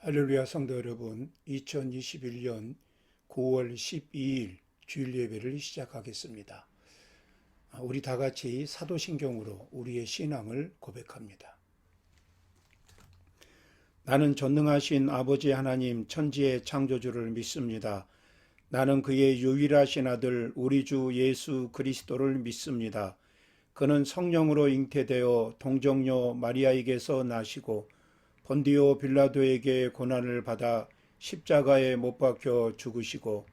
할렐루야 성도 여러분, 2021년 9월 12일 주일 예배를 시작하겠습니다. 우리 다 같이 사도신경으로 우리의 신앙을 고백합니다. 나는 전능하신 아버지 하나님 천지의 창조주를 믿습니다. 나는 그의 유일하신 아들 우리 주 예수 그리스도를 믿습니다. 그는 성령으로 잉태되어 동정녀 마리아에게서 나시고 본디오 빌라도에게 고난을 받아 십자가에 못 박혀 죽으시고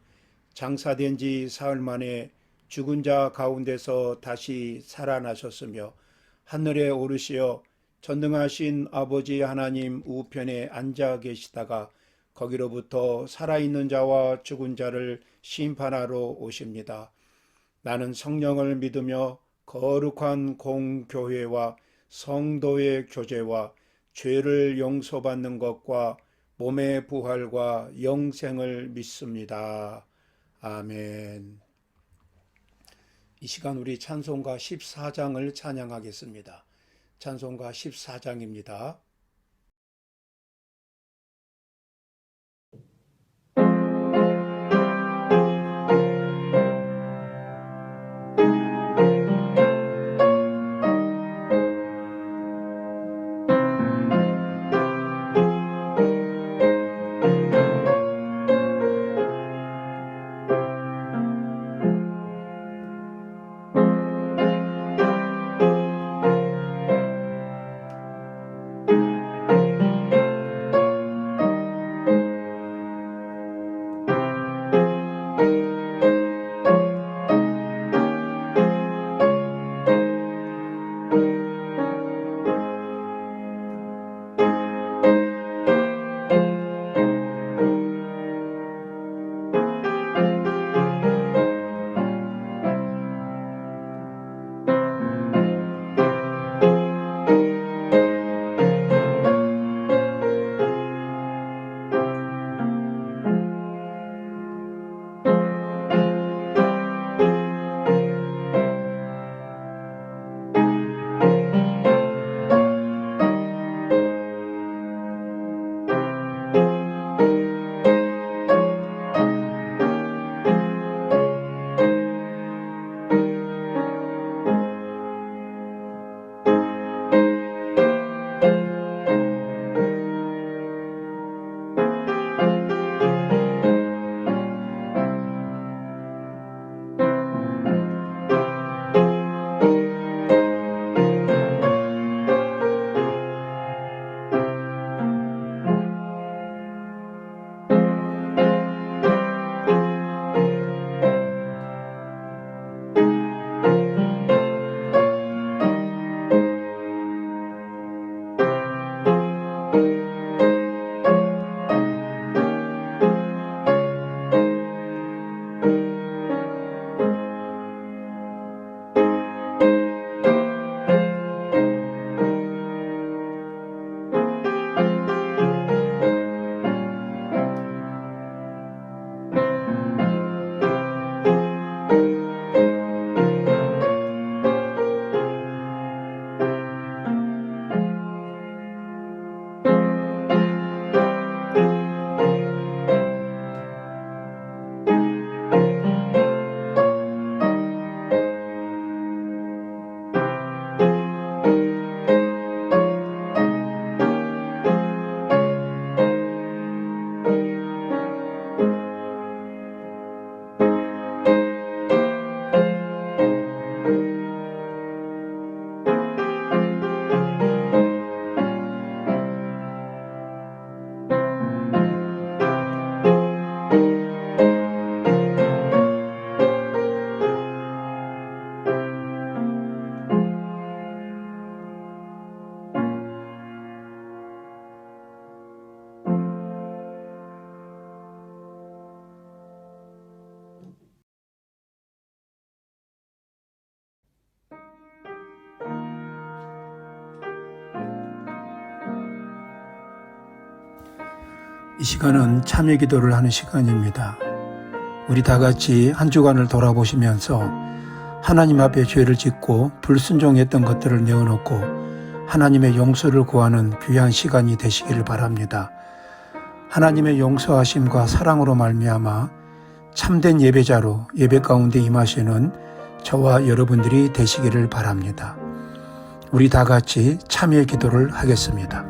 장사된 지 사흘 만에 죽은 자 가운데서 다시 살아나셨으며 하늘에 오르시어 전능하신 아버지 하나님 우편에 앉아 계시다가 거기로부터 살아있는 자와 죽은 자를 심판하러 오십니다. 나는 성령을 믿으며 거룩한 공교회와 성도의 교제와 죄를 용서받는 것과 몸의 부활과 영생을 믿습니다. 아멘. 이 시간 우리 찬송가 14장을 찬양하겠습니다. 찬송가 14장입니다. 이 시간은 참여 기도를 하는 시간입니다. 우리 다 같이 한 주간을 돌아보시면서 하나님 앞에 죄를 짓고 불순종했던 것들을 내어놓고 하나님의 용서를 구하는 귀한 시간이 되시기를 바랍니다. 하나님의 용서하심과 사랑으로 말미암아 참된 예배자로 예배 가운데 임하시는 저와 여러분들이 되시기를 바랍니다. 우리 다 같이 참여 기도를 하겠습니다.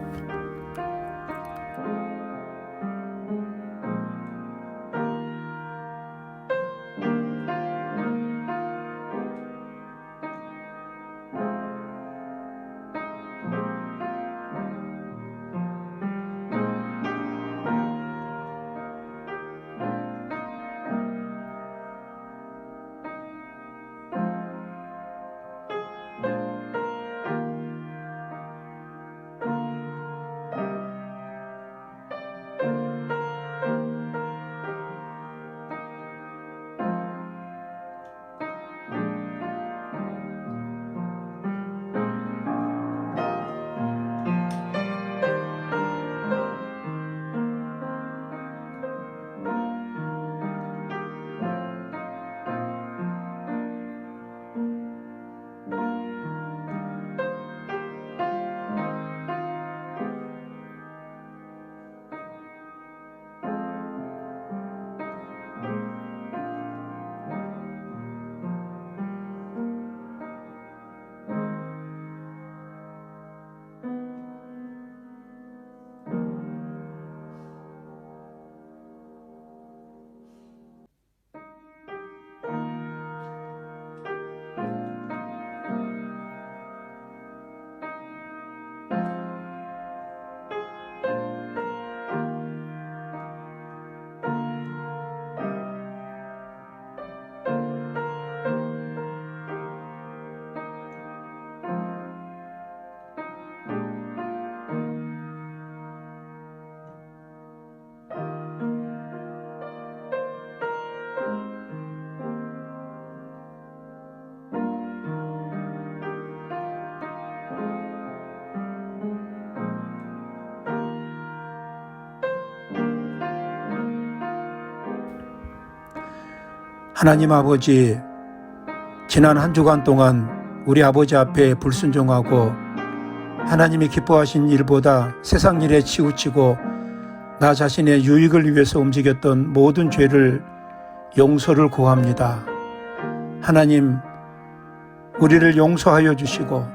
하나님 아버지, 지난 한 주간 동안 우리 아버지 앞에 불순종하고 하나님이 기뻐하신 일보다 세상 일에 치우치고 나 자신의 유익을 위해서 움직였던 모든 죄를 용서를 구합니다. 하나님, 우리를 용서하여 주시고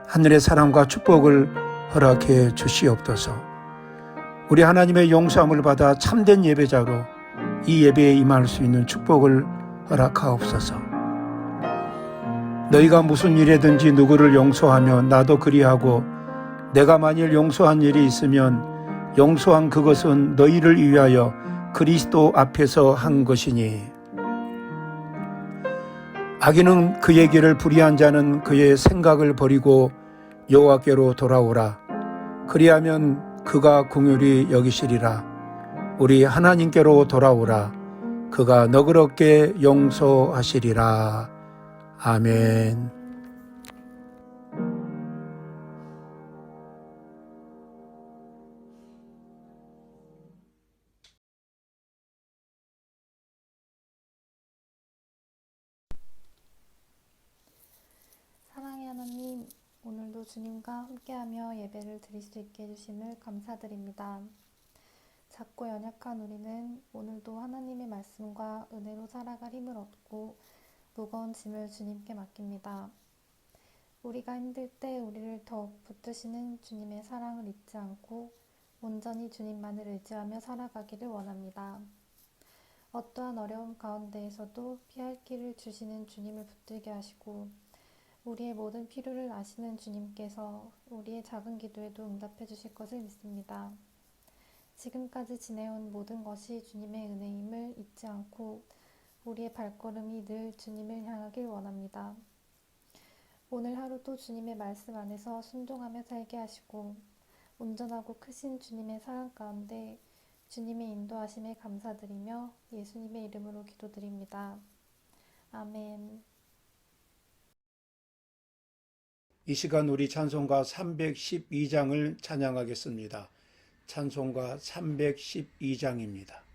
하늘의 사랑과 축복을 허락해 주시옵소서. 우리 하나님의 용서함을 받아 참된 예배자로 이 예배에 임할 수 있는 축복을 허락하옵소서. 너희가 무슨 일이든지 누구를 용서하며 나도 그리하고 내가 만일 용서한 일이 있으면 용서한 그것은 너희를 위하여 그리스도 앞에서 한 것이니 악인은 그의 길을 불의한 자는 그의 생각을 버리고 여호와께로 돌아오라. 그리하면 그가 긍휼히 여기시리라. 우리 하나님께로 돌아오라. 그가 너그럽게 용서하시리라. 아멘. 사랑의 하나님, 오늘도 주님과 함께하며 예배를 드릴 수 있게 해주심을 감사드립니다. 작고 연약한 우리는 오늘도 하나님의 말씀과 은혜로 살아갈 힘을 얻고 무거운 짐을 주님께 맡깁니다. 우리가 힘들 때 우리를 더욱 붙드시는 주님의 사랑을 잊지 않고 온전히 주님만을 의지하며 살아가기를 원합니다. 어떠한 어려움 가운데에서도 피할 길을 주시는 주님을 붙들게 하시고 우리의 모든 필요를 아시는 주님께서 우리의 작은 기도에도 응답해 주실 것을 믿습니다. 지금까지 지내온 모든 것이 주님의 은혜임을 잊지 않고 우리의 발걸음이 늘 주님을 향하길 원합니다. 오늘 하루도 주님의 말씀 안에서 순종하며 살게 하시고 온전하고 크신 주님의 사랑 가운데 주님의 인도하심에 감사드리며 예수님의 이름으로 기도드립니다. 아멘. 이 시간 우리 찬송가 312장을 찬양하겠습니다. 찬송가 312장입니다.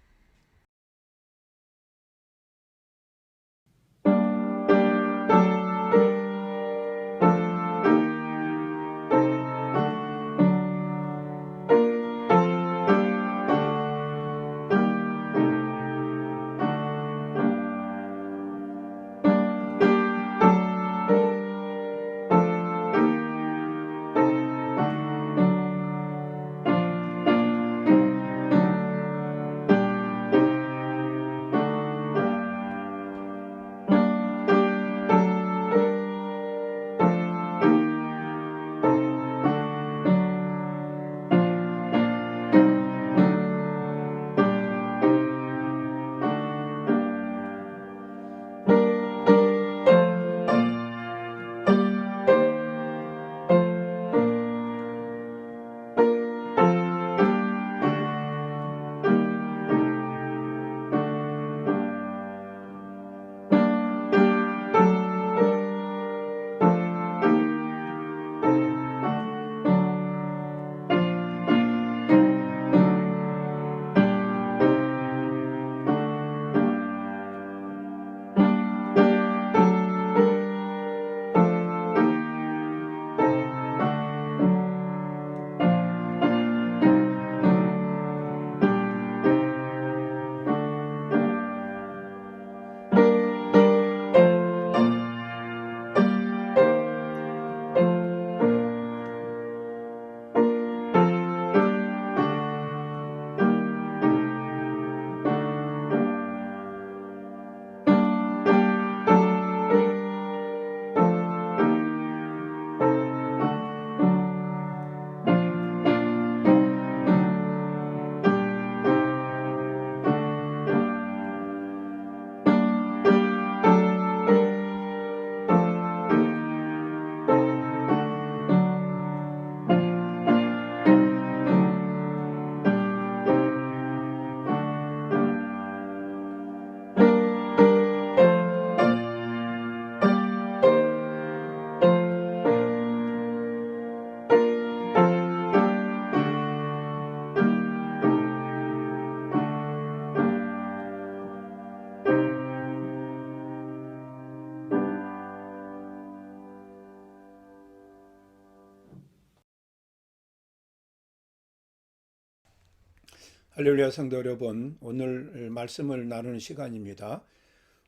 할렐루야 성도 여러분, 오늘 말씀을 나누는 시간입니다.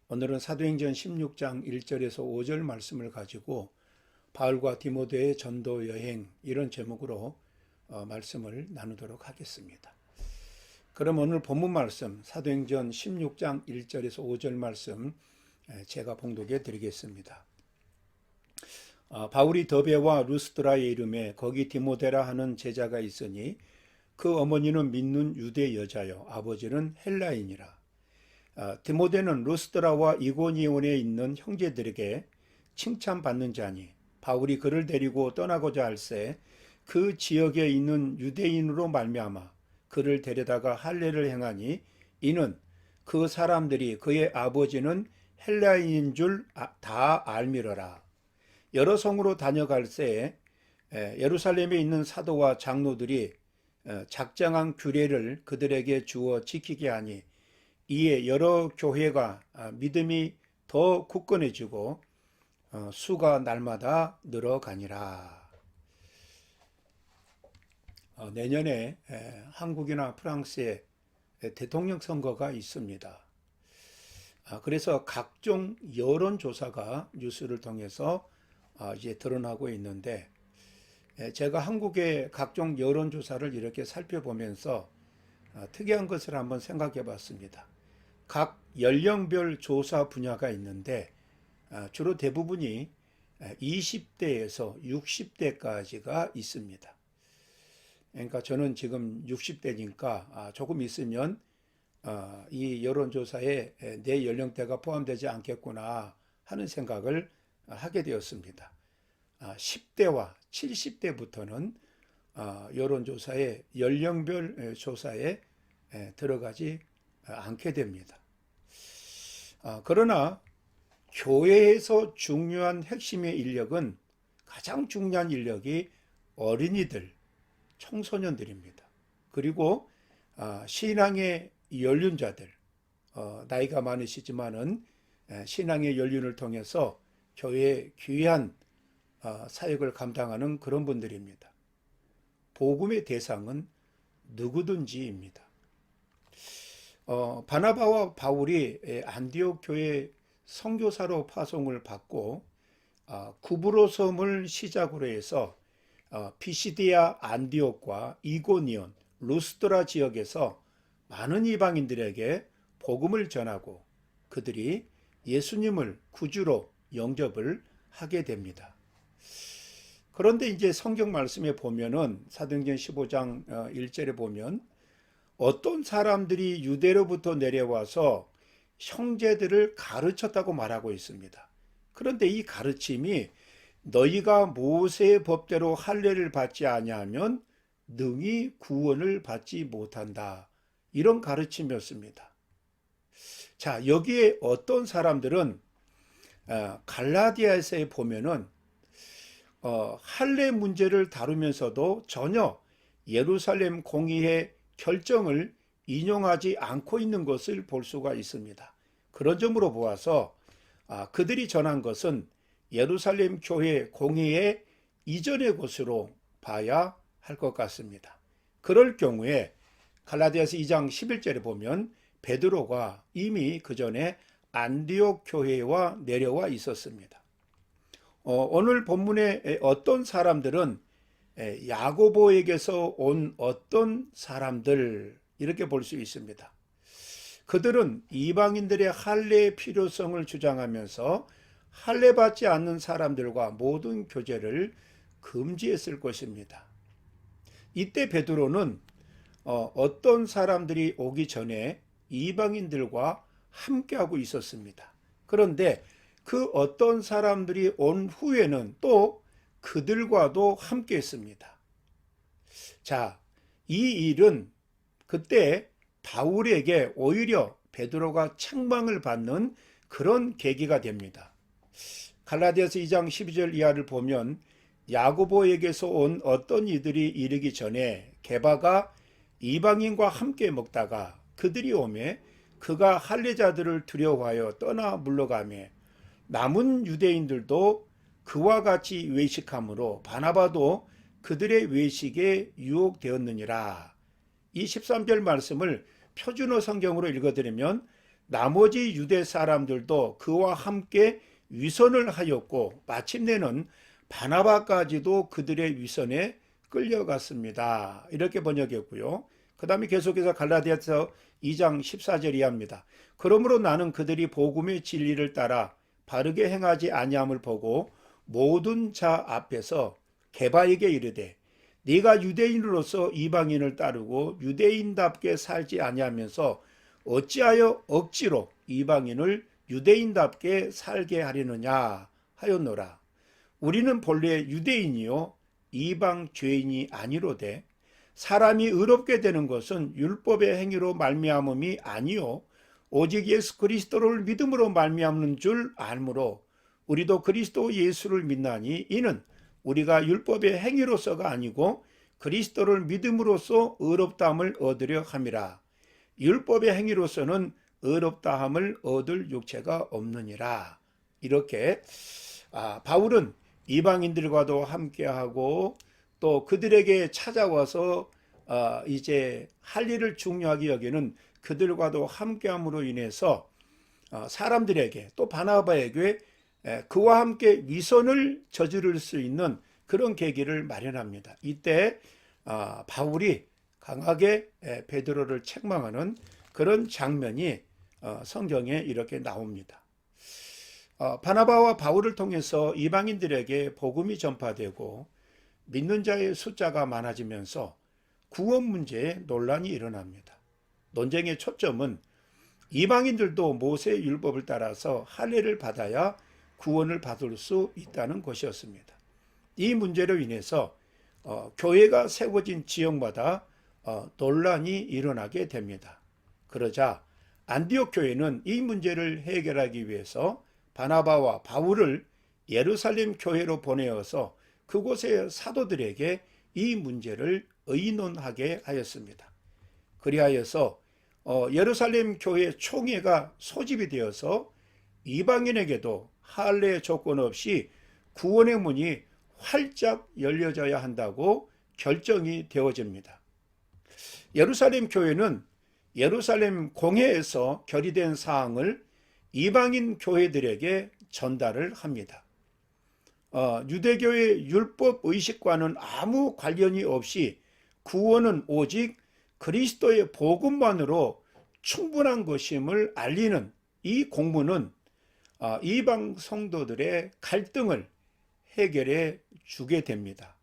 오늘은 사도행전 16장 1절에서 5절 말씀을 가지고 바울과 디모데의 전도 여행 이런 제목으로 말씀을 나누도록 하겠습니다. 그럼 오늘 본문 말씀 사도행전 16장 1절에서 5절 말씀 제가 봉독해 드리겠습니다. 바울이 더베와 루스드라의 이름에 거기 디모데라 하는 제자가 있으니 그 어머니는 믿는 유대 여자요 아버지는 헬라인이라. 디모데는 루스드라와 이고니온에 있는 형제들에게 칭찬받는 자니 바울이 그를 데리고 떠나고자 할새 그 지역에 있는 유대인으로 말미암아 그를 데려다가 할례를 행하니 이는 그 사람들이 그의 아버지는 헬라인인 줄 다 알미러라. 여러 성으로 다녀갈새 예루살렘에 있는 사도와 장로들이 작정한 규례를 그들에게 주어 지키게 하니 이에 여러 교회가 믿음이 더 굳건해지고 수가 날마다 늘어가니라. 내년에 한국이나 프랑스에 대통령 선거가 있습니다. 그래서 각종 여론조사가 뉴스를 통해서 이제 드러나고 있는데 제가 한국의 각종 여론조사를 이렇게 살펴보면서 특이한 것을 한번 생각해 봤습니다. 각 연령별 조사 분야가 있는데 주로 대부분이 20대에서 60대까지가 있습니다. 그러니까 저는 지금 60대니까 조금 있으면 이 여론조사에 내 연령대가 포함되지 않겠구나 하는 생각을 하게 되었습니다. 10대와 70대부터는 여론조사에 연령별 조사에 들어가지 않게 됩니다. 그러나 교회에서 중요한 핵심의 인력은 가장 중요한 인력이 어린이들, 청소년들입니다. 그리고 신앙의 연륜자들, 나이가 많으시지만은 신앙의 연륜을 통해서 교회의 귀한 사역을 감당하는 그런 분들입니다. 복음의 대상은 누구든지입니다. 바나바와 바울이 안디옥 교회 선교사로 파송을 받고 구브로 섬을 시작으로 해서 피시디아 안디옥과 이고니온, 루스드라 지역에서 많은 이방인들에게 복음을 전하고 그들이 예수님을 구주로 영접을 하게 됩니다. 그런데 이제 성경 말씀에 보면은 사도행전 15장 1절에 보면 어떤 사람들이 유대로부터 내려와서 형제들을 가르쳤다고 말하고 있습니다. 그런데 이 가르침이 너희가 모세의 법대로 할례를 받지 아니하면 능히 구원을 받지 못한다. 이런 가르침이었습니다. 자, 여기에 어떤 사람들은 갈라디아서에 보면은 할례 문제를 다루면서도 전혀 예루살렘 공의회 결정을 인용하지 않고 있는 것을 볼 수가 있습니다. 그런 점으로 보아서 그들이 전한 것은 예루살렘 교회 공의회 이전의 것으로 봐야 할 것 같습니다. 그럴 경우에 갈라디아서 2장 11절에 보면 베드로가 이미 그 전에 안디옥 교회와 내려와 있었습니다. 오늘 본문에 어떤 사람들은 야고보에게서 온 어떤 사람들 이렇게 볼 수 있습니다. 그들은 이방인들의 할례의 필요성을 주장하면서 할례 받지 않는 사람들과 모든 교제를 금지했을 것입니다. 이때 베드로는 어떤 사람들이 오기 전에 이방인들과 함께하고 있었습니다. 그런데 그 어떤 사람들이 온 후에는 또 그들과도 함께 했습니다. 자, 이 일은 그때 바울에게 오히려 베드로가 책망을 받는 그런 계기가 됩니다. 갈라디아서 2장 12절 이하를 보면 야고보에게서 온 어떤 이들이 이르기 전에 게바가 이방인과 함께 먹다가 그들이 오매 그가 할례자들을 두려워하여 떠나 물러가매 남은 유대인들도 그와 같이 외식함으로 바나바도 그들의 외식에 유혹되었느니라. 이 13절 말씀을 표준어 성경으로 읽어드리면 나머지 유대 사람들도 그와 함께 위선을 하였고 마침내는 바나바까지도 그들의 위선에 끌려갔습니다. 이렇게 번역했고요. 그 다음에 계속해서 갈라디아서 2장 14절 이하입니다. 그러므로 나는 그들이 복음의 진리를 따라 바르게 행하지 아니함을 보고 모든 자 앞에서 게바에게 이르되 네가 유대인으로서 이방인을 따르고 유대인답게 살지 아니하면서 어찌하여 억지로 이방인을 유대인답게 살게 하려느냐 하였노라. 우리는 본래 유대인이요 이방 죄인이 아니로되 사람이 의롭게 되는 것은 율법의 행위로 말미암음이 아니요 오직 예수 그리스도를 믿음으로 말미암는 줄 알므로 우리도 그리스도 예수를 믿나니 이는 우리가 율법의 행위로서가 아니고 그리스도를 믿음으로써 의롭다함을 얻으려 함이라. 율법의 행위로서는 의롭다함을 얻을 육체가 없느니라. 이렇게 바울은 이방인들과도 함께하고 또 그들에게 찾아와서 이제 할 일을 중요하게 여기는 그들과도 함께함으로 인해서 사람들에게 또 바나바에게 그와 함께 위선을 저지를 수 있는 그런 계기를 마련합니다. 이때 바울이 강하게 베드로를 책망하는 그런 장면이 성경에 이렇게 나옵니다. 바나바와 바울을 통해서 이방인들에게 복음이 전파되고 믿는 자의 숫자가 많아지면서 구원 문제에 논란이 일어납니다. 논쟁의 초점은 이방인들도 모세의 율법을 따라서 할례를 받아야 구원을 받을 수 있다는 것이었습니다. 이 문제로 인해서 교회가 세워진 지역마다 논란이 일어나게 됩니다. 그러자 안디옥 교회는 이 문제를 해결하기 위해서 바나바와 바울을 예루살렘 교회로 보내어서 그곳의 사도들에게 이 문제를 의논하게 하였습니다. 그리하여서 예루살렘 교회 총회가 소집이 되어서 이방인에게도 할례 조건 없이 구원의 문이 활짝 열려져야 한다고 결정이 되어집니다. 예루살렘 교회는 예루살렘 공회에서 결의된 사항을 이방인 교회들에게 전달을 합니다. 유대교의 율법 의식과는 아무 관련이 없이 구원은 오직 그리스도의 복음만으로 충분한 것임을 알리는 이 공문은 이방 성도들의 갈등을 해결해 주게 됩니다.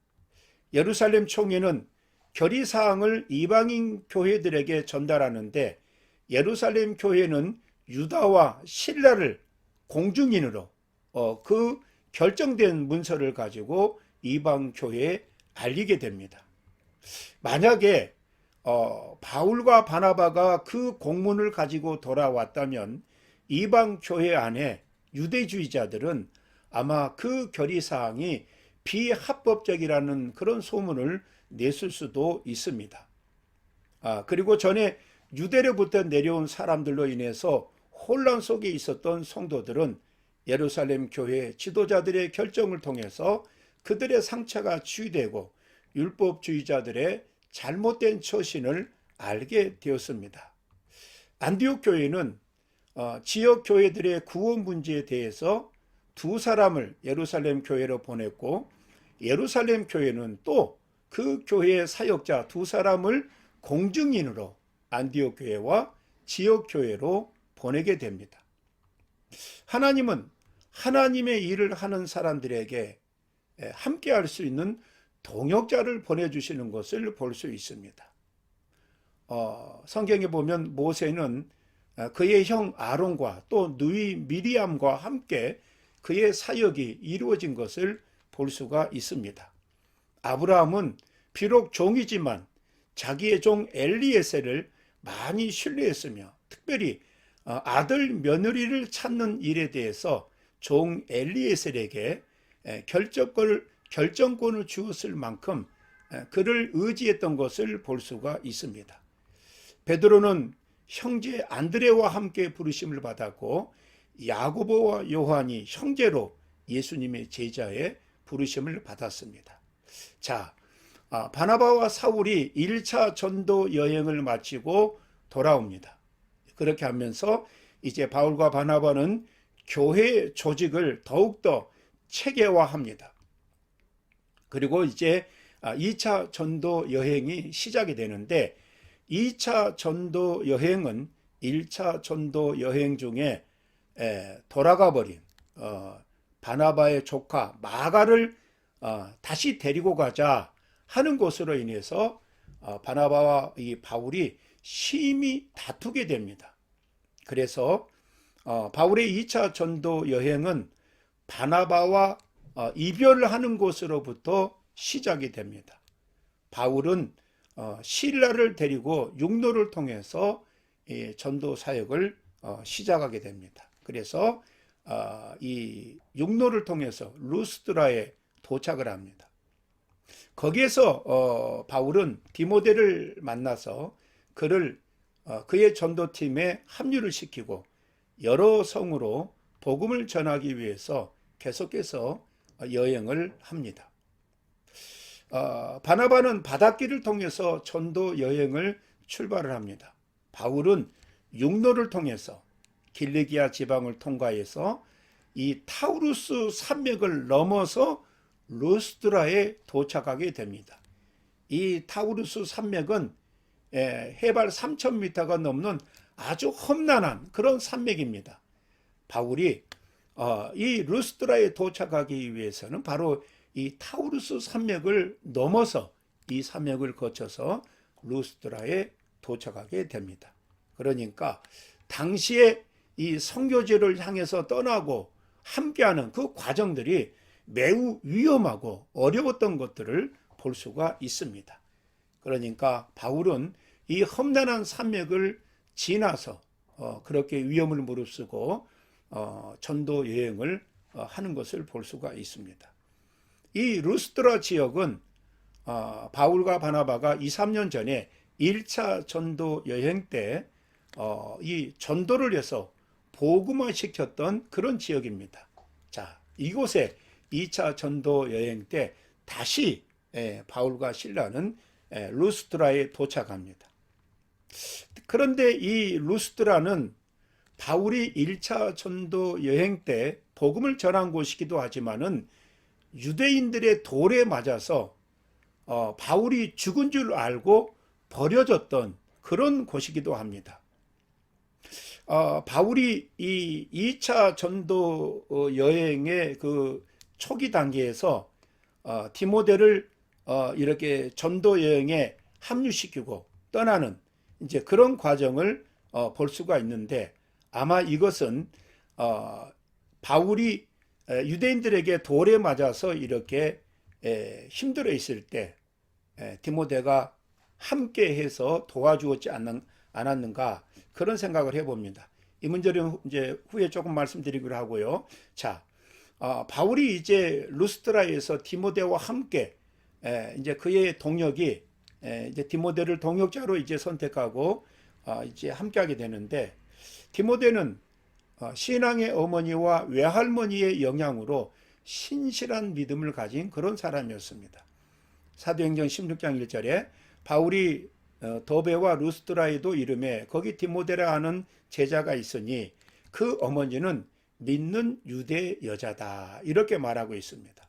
예루살렘 총회는 결의사항을 이방인 교회들에게 전달하는데 예루살렘 교회는 유다와 신라를 공중인으로 그 결정된 문서를 가지고 이방 교회에 알리게 됩니다. 만약에 바울과 바나바가 그 공문을 가지고 돌아왔다면 이방 교회 안에 유대주의자들은 아마 그 결의사항이 비합법적이라는 그런 소문을 냈을 수도 있습니다. 그리고 전에 유대로부터 내려온 사람들로 인해서 혼란 속에 있었던 성도들은 예루살렘 교회 지도자들의 결정을 통해서 그들의 상처가 치유되고 율법주의자들의 잘못된 처신을 알게 되었습니다. 안디옥 교회는 지역 교회들의 구원 문제에 대해서 두 사람을 예루살렘 교회로 보냈고 예루살렘 교회는 또 그 교회의 사역자 두 사람을 공증인으로 안디옥 교회와 지역 교회로 보내게 됩니다. 하나님은 하나님의 일을 하는 사람들에게 함께 할 수 있는 동역자를 보내주시는 것을 볼 수 있습니다. 성경에 보면 모세는 그의 형 아론과 또 누이 미리암과 함께 그의 사역이 이루어진 것을 볼 수가 있습니다. 아브라함은 비록 종이지만 자기의 종 엘리에셀을 많이 신뢰했으며 특별히 아들 며느리를 찾는 일에 대해서 종 엘리에셀에게 결정권을 주었을 만큼 그를 의지했던 것을 볼 수가 있습니다. 베드로는 형제 안드레와 함께 부르심을 받았고 야고보와 요한이 형제로 예수님의 제자의 부르심을 받았습니다. 자, 바나바와 사울이 1차 전도 여행을 마치고 돌아옵니다. 그렇게 하면서 이제 바울과 바나바는 교회 조직을 더욱더 체계화합니다. 그리고 이제 2차 전도 여행이 시작이 되는데 2차 전도 여행은 1차 전도 여행 중에 돌아가 버린 바나바의 조카 마가를 다시 데리고 가자 하는 것으로 인해서 바나바와 이 바울이 심히 다투게 됩니다. 그래서 바울의 2차 전도 여행은 바나바와 이별하는 것으로부터 시작이 됩니다. 바울은 실라를 데리고 육로를 통해서 전도 사역을 시작하게 됩니다. 그래서 이 육로를 통해서 루스드라에 도착을 합니다. 거기에서 바울은 디모데를 만나서 그를 그의 전도팀에 합류를 시키고 여러 성으로 복음을 전하기 위해서 계속해서 여행을 합니다. 바나바는 바닷길을 통해서 전도 여행을 출발을 합니다. 바울은 육로를 통해서 길리기아 지방을 통과해서 이 타우루스 산맥을 넘어서 루스드라에 도착하게 됩니다. 이 타우루스 산맥은 해발 3,000m가 넘는 아주 험난한 그런 산맥입니다. 바울이 이 루스드라에 도착하기 위해서는 바로 이 타우루스 산맥을 넘어서 이 산맥을 거쳐서 루스드라에 도착하게 됩니다. 그러니까 당시에 이 선교지를 향해서 떠나고 함께하는 그 과정들이 매우 위험하고 어려웠던 것들을 볼 수가 있습니다. 그러니까 바울은 이 험난한 산맥을 지나서 그렇게 위험을 무릅쓰고 전도 여행을 하는 것을 볼 수가 있습니다. 이 루스드라 지역은 바울과 바나바가 2, 3년 전에 1차 전도 여행 때 이 전도를 해서 복음화 시켰던 그런 지역입니다. 자, 이곳에 2차 전도 여행 때 다시 바울과 실라는 루스드라에 도착합니다. 그런데 이 루스드라는 바울이 1차 전도 여행 때 복음을 전한 곳이기도 하지만은 유대인들의 돌에 맞아서 바울이 죽은 줄 알고 버려졌던 그런 곳이기도 합니다. 바울이 이 2차 전도 여행의 그 초기 단계에서 디모데를 이렇게 전도 여행에 합류시키고 떠나는 이제 그런 과정을 볼 수가 있는데 아마 이것은 바울이 유대인들에게 돌에 맞아서 이렇게 힘들어 있을 때 디모데가 함께 해서 도와주었지 않았는가 그런 생각을 해봅니다. 이 문제는 이제 후에 조금 말씀드리기로 하고요. 자, 바울이 이제 루스드라에서 디모데와 함께 이제 그의 동역이 이제 디모데를 동역자로 이제 선택하고 이제 함께하게 되는데 디모데는 신앙의 어머니와 외할머니의 영향으로 신실한 믿음을 가진 그런 사람이었습니다. 사도행전 16장 1절에 바울이 더베와 루스드라에도 이름에 거기 디모데라 하는 제자가 있으니 그 어머니는 믿는 유대 여자다 이렇게 말하고 있습니다.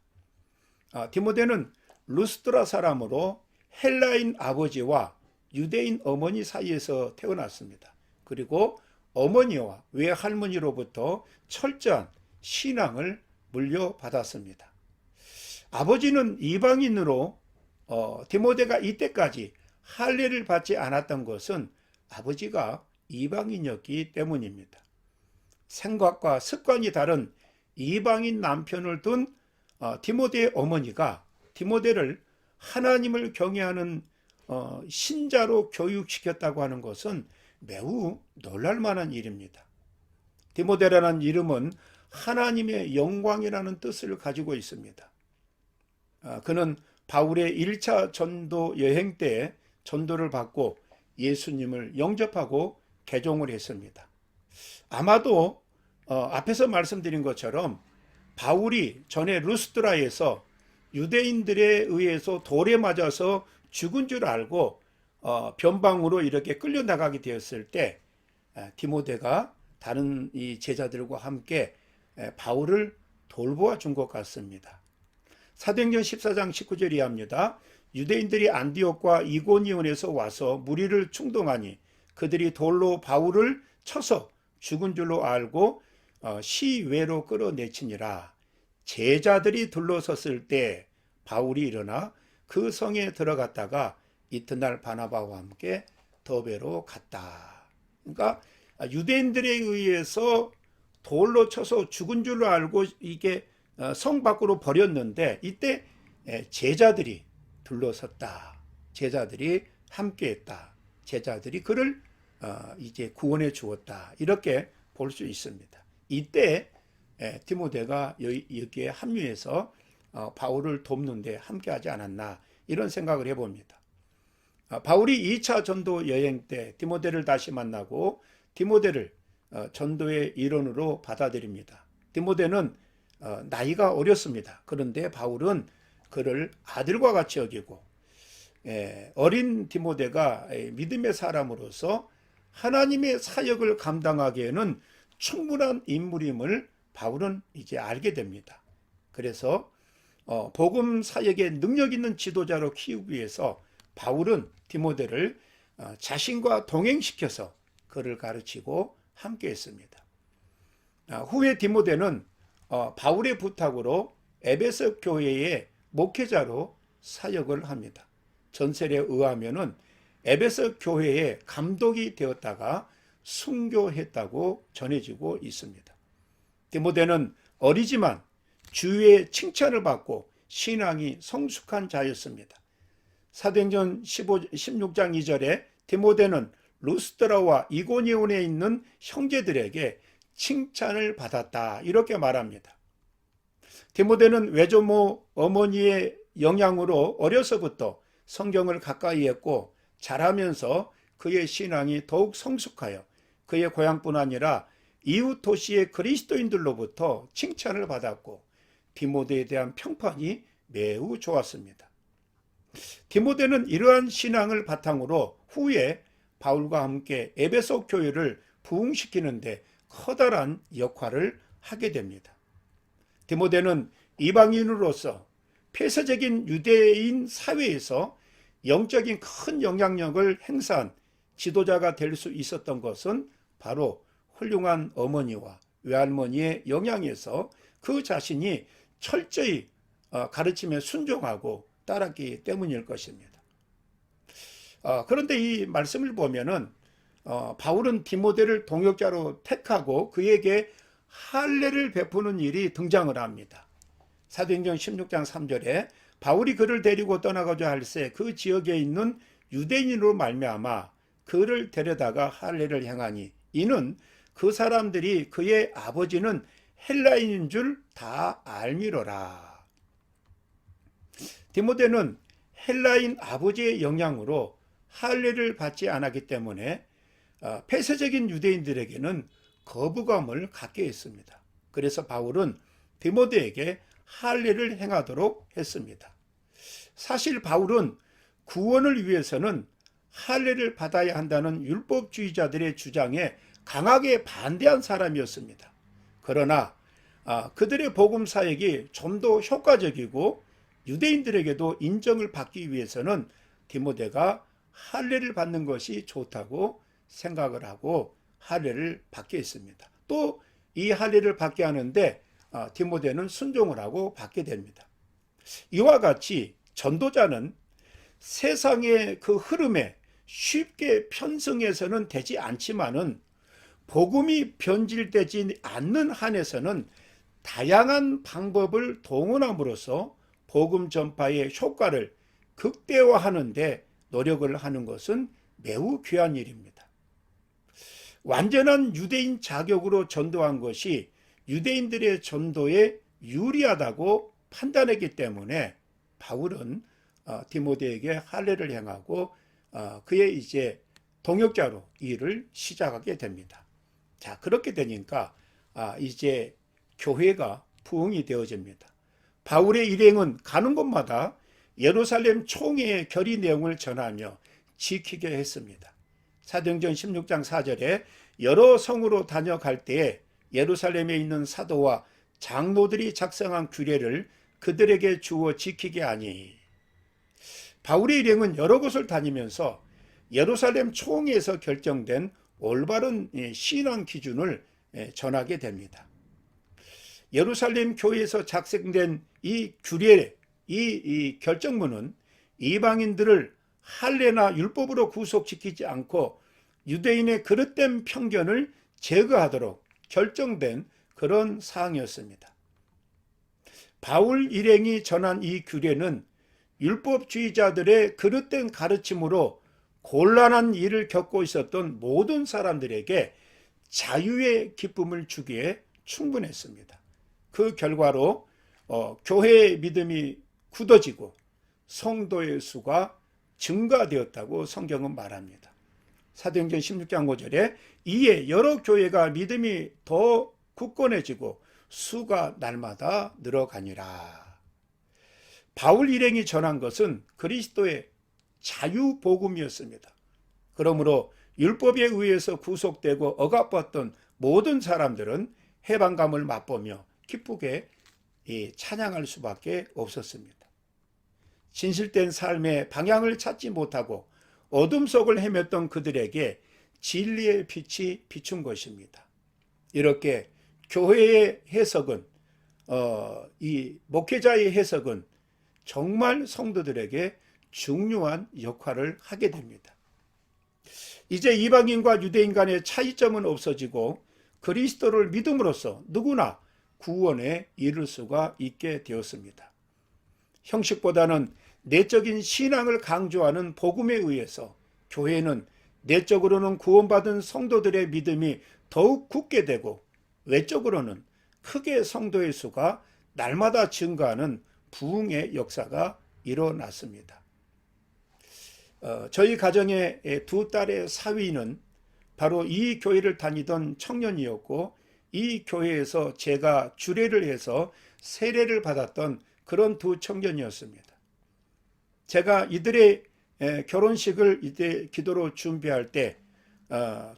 디모데는 루스드라 사람으로 헬라인 아버지와 유대인 어머니 사이에서 태어났습니다. 그리고 어머니와 외할머니로부터 철저한 신앙을 물려받았습니다. 아버지는 이방인으로 디모데가 이때까지 할례를 받지 않았던 것은 아버지가 이방인이었기 때문입니다. 생각과 습관이 다른 이방인 남편을 둔 디모데의 어머니가 디모데를 하나님을 경외하는 신자로 교육시켰다고 하는 것은 매우 놀랄만한 일입니다. 디모데라는 이름은 하나님의 영광이라는 뜻을 가지고 있습니다. 그는 바울의 1차 전도 여행 때 전도를 받고 예수님을 영접하고 개종을 했습니다. 아마도 앞에서 말씀드린 것처럼 바울이 전에 루스드라에서 유대인들에 의해서 돌에 맞아서 죽은 줄 알고 변방으로 이렇게 끌려나가게 되었을 때 디모데가 다른 이 제자들과 함께 바울을 돌보아 준 것 같습니다. 사도행전 14장 19절이 합니다. 유대인들이 안디옥과 이고니온에서 와서 무리를 충동하니 그들이 돌로 바울을 쳐서 죽은 줄로 알고 시외로 끌어내치니라. 제자들이 둘러섰을 때 바울이 일어나 그 성에 들어갔다가 이튿날 바나바와 함께 더베로 갔다. 그러니까 유대인들에 의해서 돌로 쳐서 죽은 줄로 알고 이게 성 밖으로 버렸는데 이때 제자들이 둘러섰다. 제자들이 함께했다. 제자들이 그를 이제 구원해 주었다. 이렇게 볼 수 있습니다. 이때 디모데가 여기에 합류해서 바울을 돕는데 함께하지 않았나 이런 생각을 해봅니다. 바울이 2차 전도 여행 때 디모데를 다시 만나고 디모데를 전도의 일원으로 받아들입니다. 디모데는 나이가 어렸습니다. 그런데 바울은 그를 아들과 같이 여기고 어린 디모데가 믿음의 사람으로서 하나님의 사역을 감당하기에는 충분한 인물임을 바울은 이제 알게 됩니다. 그래서 복음 사역에 능력 있는 지도자로 키우기 위해서 바울은 디모데를 자신과 동행시켜서 그를 가르치고 함께했습니다. 후에 디모데는 바울의 부탁으로 에베소 교회의 목회자로 사역을 합니다. 전설에 의하면은 에베소 교회의 감독이 되었다가 순교했다고 전해지고 있습니다. 디모데는 어리지만 주위의 칭찬을 받고 신앙이 성숙한 자였습니다. 사도행전 16장 2절에 디모데는 루스드라와 이고니온에 있는 형제들에게 칭찬을 받았다 이렇게 말합니다. 디모데는 외조모 어머니의 영향으로 어려서부터 성경을 가까이 했고 자라면서 그의 신앙이 더욱 성숙하여 그의 고향뿐 아니라 이웃 도시의 그리스도인들로부터 칭찬을 받았고 디모데에 대한 평판이 매우 좋았습니다. 디모데는 이러한 신앙을 바탕으로 후에 바울과 함께 에베소 교회를 부흥시키는데 커다란 역할을 하게 됩니다. 디모데는 이방인으로서 폐쇄적인 유대인 사회에서 영적인 큰 영향력을 행사한 지도자가 될 수 있었던 것은 바로 훌륭한 어머니와 외할머니의 영향에서 그 자신이 철저히 가르침에 순종하고 따랐기 때문일 것입니다. 그런데 이 말씀을 보면은 바울은 디모데를 동역자로 택하고 그에게 할례를 베푸는 일이 등장을 합니다. 사도행전 16장 3절에 바울이 그를 데리고 떠나가자 할새 그 지역에 있는 유대인으로 말미암아 그를 데려다가 할례를 행하니 이는 그 사람들이 그의 아버지는 헬라인인 줄 다 알미로라. 디모데는 헬라인 아버지의 영향으로 할례를 받지 않았기 때문에 폐쇄적인 유대인들에게는 거부감을 갖게 했습니다. 그래서 바울은 디모데에게 할례를 행하도록 했습니다. 사실 바울은 구원을 위해서는 할례를 받아야 한다는 율법주의자들의 주장에 강하게 반대한 사람이었습니다. 그러나 그들의 복음 사역이 좀 더 효과적이고 유대인들에게도 인정을 받기 위해서는 디모데가 할례를 받는 것이 좋다고 생각을 하고 할례를 받게 했습니다. 또 이 할례를 받게 하는데 디모데는 순종을 하고 받게 됩니다. 이와 같이 전도자는 세상의 그 흐름에 쉽게 편승해서는 되지 않지만은 복음이 변질되지 않는 한에서는 다양한 방법을 동원함으로써 복음 전파의 효과를 극대화하는 데 노력을 하는 것은 매우 귀한 일입니다. 완전한 유대인 자격으로 전도한 것이 유대인들의 전도에 유리하다고 판단했기 때문에 바울은 디모데에게 할례를 행하고 그의 이제 동역자로 일을 시작하게 됩니다. 자, 그렇게 되니까 이제 교회가 부흥이 되어집니다. 바울의 일행은 가는 곳마다 예루살렘 총회의 결의 내용을 전하며 지키게 했습니다. 사도행전 16장 4절에 여러 성으로 다녀갈 때에 예루살렘에 있는 사도와 장로들이 작성한 규례를 그들에게 주어 지키게 하니, 바울의 일행은 여러 곳을 다니면서 예루살렘 총회에서 결정된 올바른 신앙 기준을 전하게 됩니다. 예루살렘 교회에서 작성된 이 규례, 이 결정문은 이방인들을 할례나 율법으로 구속시키지 않고 유대인의 그릇된 편견을 제거하도록 결정된 그런 사항이었습니다. 바울 일행이 전한 이 규례는 율법주의자들의 그릇된 가르침으로 곤란한 일을 겪고 있었던 모든 사람들에게 자유의 기쁨을 주기에 충분했습니다. 그 결과로 교회의 믿음이 굳어지고 성도의 수가 증가되었다고 성경은 말합니다. 사도행전 16장 5절에 이에 여러 교회가 믿음이 더 굳건해지고 수가 날마다 늘어가니라. 바울 일행이 전한 것은 그리스도의 자유복음이었습니다. 그러므로 율법에 의해서 구속되고 억압받던 모든 사람들은 해방감을 맛보며 기쁘게 찬양할 수밖에 없었습니다. 진실된 삶의 방향을 찾지 못하고 어둠 속을 헤맸던 그들에게 진리의 빛이 비춘 것입니다. 이렇게 교회의 해석은, 이 목회자의 해석은 정말 성도들에게 중요한 역할을 하게 됩니다. 이제 이방인과 유대인 간의 차이점은 없어지고 그리스도를 믿음으로써 누구나 구원에 이를 수가 있게 되었습니다. 형식보다는 내적인 신앙을 강조하는 복음에 의해서 교회는 내적으로는 구원받은 성도들의 믿음이 더욱 굳게 되고 외적으로는 크게 성도의 수가 날마다 증가하는 부흥의 역사가 일어났습니다. 저희 가정의 두 딸의 사위는 바로 이 교회를 다니던 청년이었고 이 교회에서 제가 주례를 해서 세례를 받았던 그런 두 청년이었습니다. 제가 이들의 결혼식을 이때 기도로 준비할 때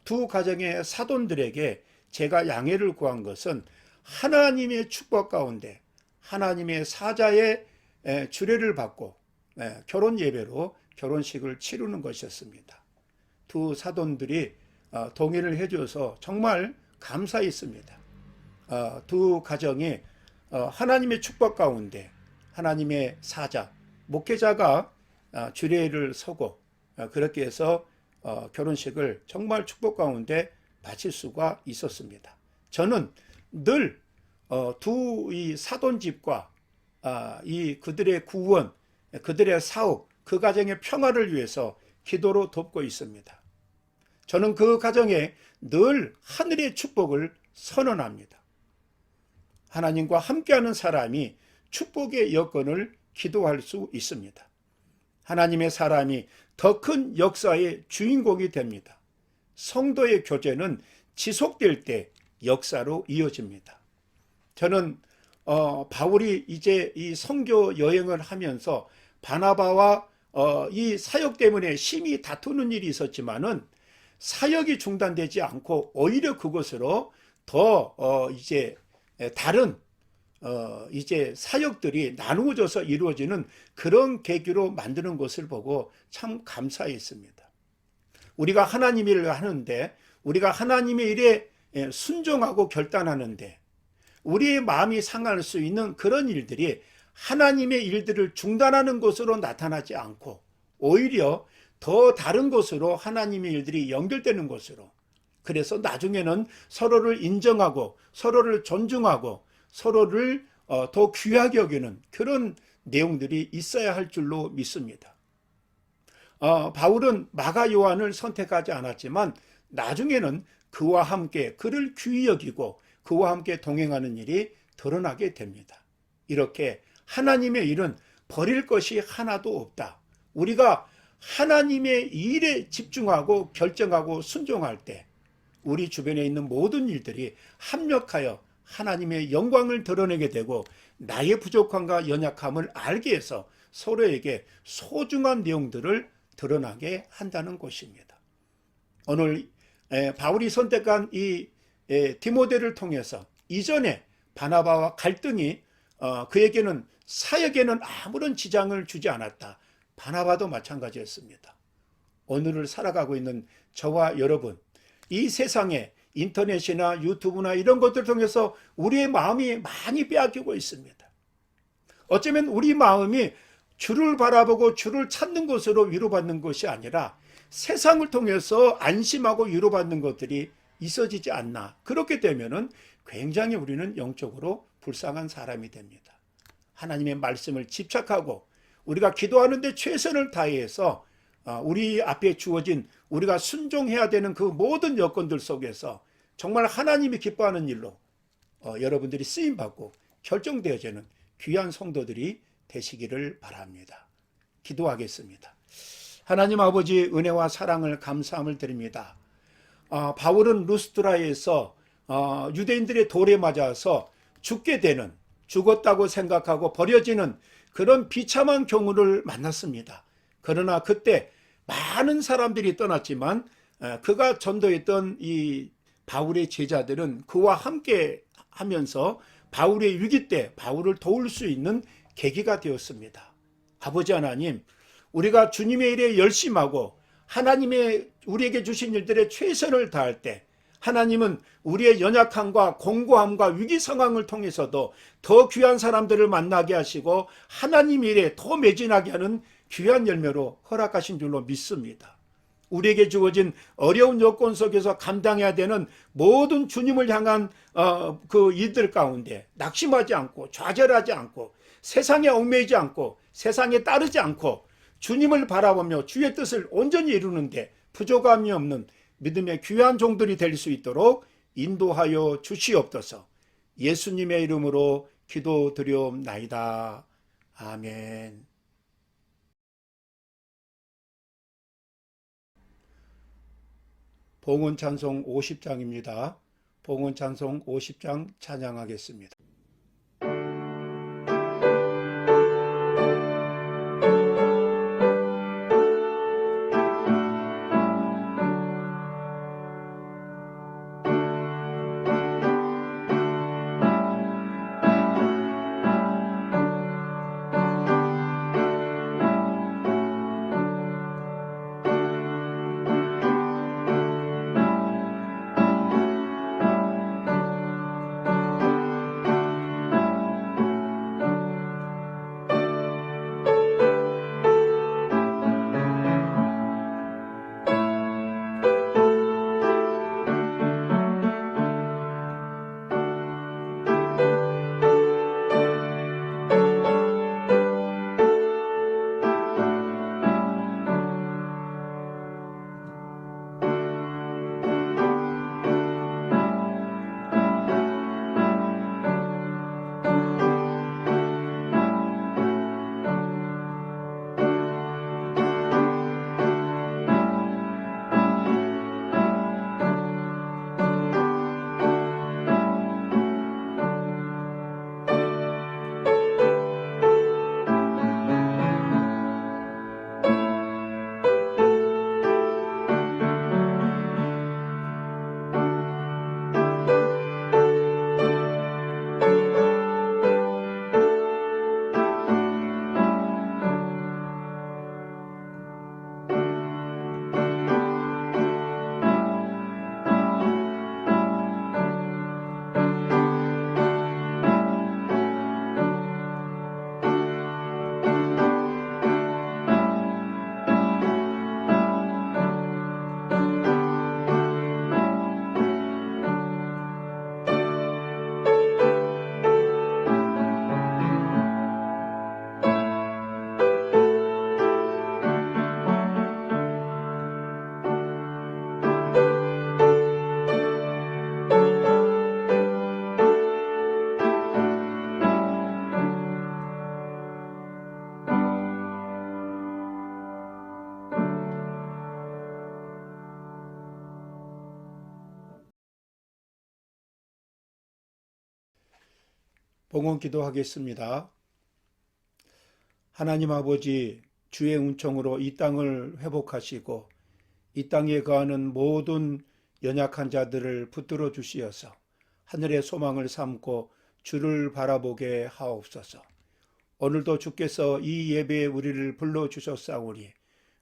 두 가정의 사돈들에게 제가 양해를 구한 것은 하나님의 축복 가운데 하나님의 사자의 주례를 받고 결혼 예배로 결혼식을 치르는 것이었습니다. 두 사돈들이 동의를 해줘서 정말 감사했습니다. 두 가정이 하나님의 축복 가운데 하나님의 사자, 목회자가 주례를 서고 그렇게 해서 결혼식을 정말 축복 가운데 마칠 수가 있었습니다. 저는 늘 두 이 사돈집과 이 그들의 구원, 그들의 사업, 그 가정의 평화를 위해서 기도로 돕고 있습니다. 저는 그 가정에 늘 하늘의 축복을 선언합니다. 하나님과 함께하는 사람이 축복의 여건을 기도할 수 있습니다. 하나님의 사람이 더 큰 역사의 주인공이 됩니다. 성도의 교제는 지속될 때 역사로 이어집니다. 저는 바울이 이제 이 선교 여행을 하면서 바나바와 이 사역 때문에 심히 다투는 일이 있었지만은 사역이 중단되지 않고 오히려 그것으로 더 이제 다른 이제 사역들이 나누어져서 이루어지는 그런 계기로 만드는 것을 보고 참 감사했습니다. 우리가 하나님의 일을 하는데 우리가 하나님의 일에 순종하고 결단하는데 우리의 마음이 상할 수 있는 그런 일들이 하나님의 일들을 중단하는 것으로 나타나지 않고 오히려 더 다른 것으로 하나님의 일들이 연결되는 것으로, 그래서 나중에는 서로를 인정하고 서로를 존중하고 서로를 더 귀하게 여기는 그런 내용들이 있어야 할 줄로 믿습니다. 바울은 마가 요한을 선택하지 않았지만 나중에는 그와 함께 그를 귀히 여기고 그와 함께 동행하는 일이 드러나게 됩니다. 이렇게 하나님의 일은 버릴 것이 하나도 없다. 우리가 하나님의 일에 집중하고 결정하고 순종할 때 우리 주변에 있는 모든 일들이 합력하여 하나님의 영광을 드러내게 되고 나의 부족함과 연약함을 알게 해서 서로에게 소중한 내용들을 드러나게 한다는 것입니다. 오늘 바울이 선택한 이 디모데를 통해서 이전에 바나바와 갈등이 그에게는 사역에는 아무런 지장을 주지 않았다. 바나바도 마찬가지였습니다. 오늘을 살아가고 있는 저와 여러분, 이 세상에 인터넷이나 유튜브나 이런 것들을 통해서 우리의 마음이 많이 빼앗기고 있습니다. 어쩌면 우리 마음이 주를 바라보고 주를 찾는 것으로 위로받는 것이 아니라 세상을 통해서 안심하고 위로받는 것들이 있어지지 않나. 그렇게 되면은 굉장히 우리는 영적으로 불쌍한 사람이 됩니다. 하나님의 말씀을 집착하고 우리가 기도하는데 최선을 다해서 우리 앞에 주어진 우리가 순종해야 되는 그 모든 여건들 속에서 정말 하나님이 기뻐하는 일로 여러분들이 쓰임받고 결정되어지는 귀한 성도들이 되시기를 바랍니다. 기도하겠습니다. 하나님 아버지, 은혜와 사랑을 감사함을 드립니다. 바울은 루스드라에서 유대인들의 돌에 맞아서 죽게 되는, 죽었다고 생각하고 버려지는 그런 비참한 경우를 만났습니다. 그러나 그때 많은 사람들이 떠났지만 그가 전도했던 이 바울의 제자들은 그와 함께 하면서 바울의 위기 때 바울을 도울 수 있는 계기가 되었습니다. 아버지 하나님, 우리가 주님의 일에 열심하고 하나님의 우리에게 주신 일들에 최선을 다할 때 하나님은 우리의 연약함과 공고함과 위기 상황을 통해서도 더 귀한 사람들을 만나게 하시고 하나님 일에 더 매진하게 하는 귀한 열매로 허락하신 줄로 믿습니다. 우리에게 주어진 어려운 여건 속에서 감당해야 되는 모든 주님을 향한 그 일들 가운데 낙심하지 않고 좌절하지 않고 세상에 얽매이지 않고 세상에 따르지 않고 주님을 바라보며 주의 뜻을 온전히 이루는데 부족함이 없는 믿음의 귀한 종들이 될 수 있도록 인도하여 주시옵소서. 예수님의 이름으로 기도드리옵나이다. 아멘. 봉헌 찬송 50장입니다. 봉헌 찬송 50장 찬양하겠습니다. 봉헌 기도하겠습니다. 하나님 아버지, 주의 은총으로 이 땅을 회복하시고 이 땅에 거하는 모든 연약한 자들을 붙들어 주시어서 하늘의 소망을 삼고 주를 바라보게 하옵소서. 오늘도 주께서 이 예배에 우리를 불러주셨사오니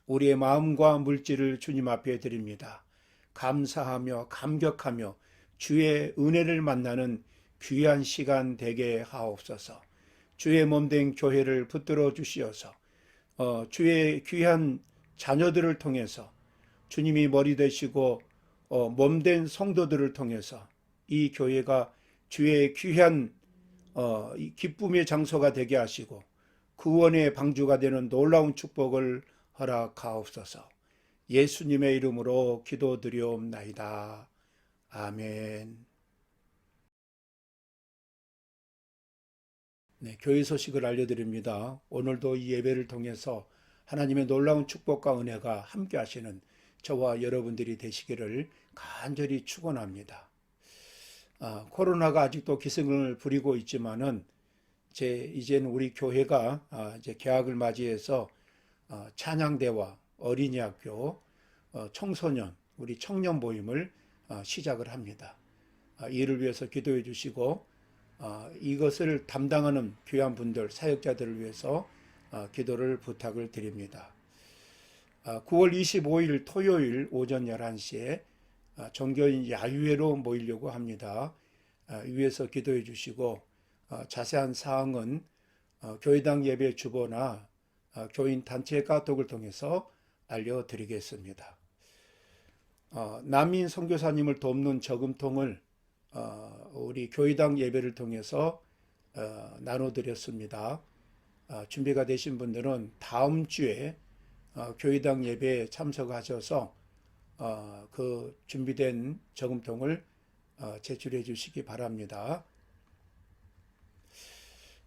우리의 마음과 물질을 주님 앞에 드립니다. 감사하며 감격하며 주의 은혜를 만나는 귀한 시간 되게 하옵소서. 주의 몸된 교회를 붙들어 주시어서 주의 귀한 자녀들을 통해서 주님이 머리 되시고 몸된 성도들을 통해서 이 교회가 주의 귀한 기쁨의 장소가 되게 하시고 구원의 방주가 되는 놀라운 축복을 허락하옵소서. 예수님의 이름으로 기도드리옵나이다. 아멘. 네, 교회 소식을 알려드립니다. 오늘도 이 예배를 통해서 하나님의 놀라운 축복과 은혜가 함께 하시는 저와 여러분들이 되시기를 간절히 축원합니다. 코로나가 아직도 기승을 부리고 있지만은 이제는 우리 교회가 이제 개학을 맞이해서 찬양대와 어린이학교, 청소년, 우리 청년 모임을 시작을 합니다. 이를 위해서 기도해 주시고 이것을 담당하는 귀한 분들, 사역자들을 위해서 기도를 부탁을 드립니다. 9월 25일 토요일 오전 11시에 종교인 야유회로 모이려고 합니다. 위에서 기도해 주시고 자세한 사항은 교회당 예배 주보나 교인 단체 카톡을 통해서 알려드리겠습니다. 난민 선교사님을 돕는 저금통을 우리 교회당 예배를 통해서 나눠드렸습니다. 준비가 되신 분들은 다음 주에 교회당 예배에 참석하셔서 그 준비된 저금통을 제출해 주시기 바랍니다.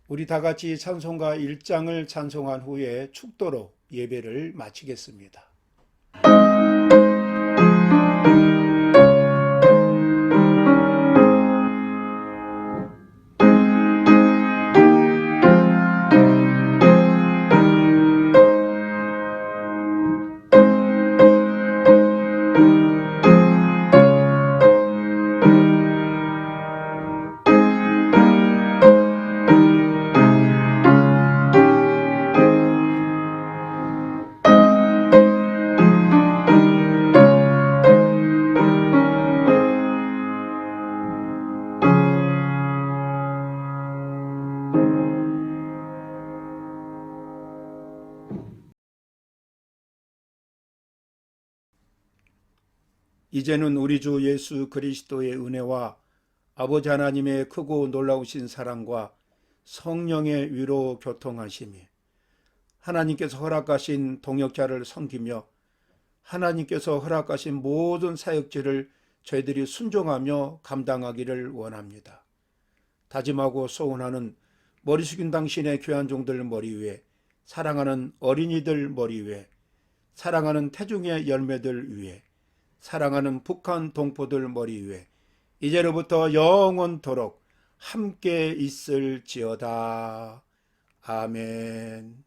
우리 다 같이 찬송가 1장을 찬송한 후에 축도로 예배를 마치겠습니다. 이제는 우리 주 예수 그리스도의 은혜와 아버지 하나님의 크고 놀라우신 사랑과 성령의 위로 교통하심이 하나님께서 허락하신 동역자를 섬기며 하나님께서 허락하신 모든 사역지를 저희들이 순종하며 감당하기를 원합니다. 다짐하고 소원하는 머리 숙인 당신의 귀한 종들 머리 위에, 사랑하는 어린이들 머리 위에, 사랑하는 태중의 열매들 위에, 사랑하는 북한 동포들 머리 위에 이제로부터 영원토록 함께 있을지어다. 아멘.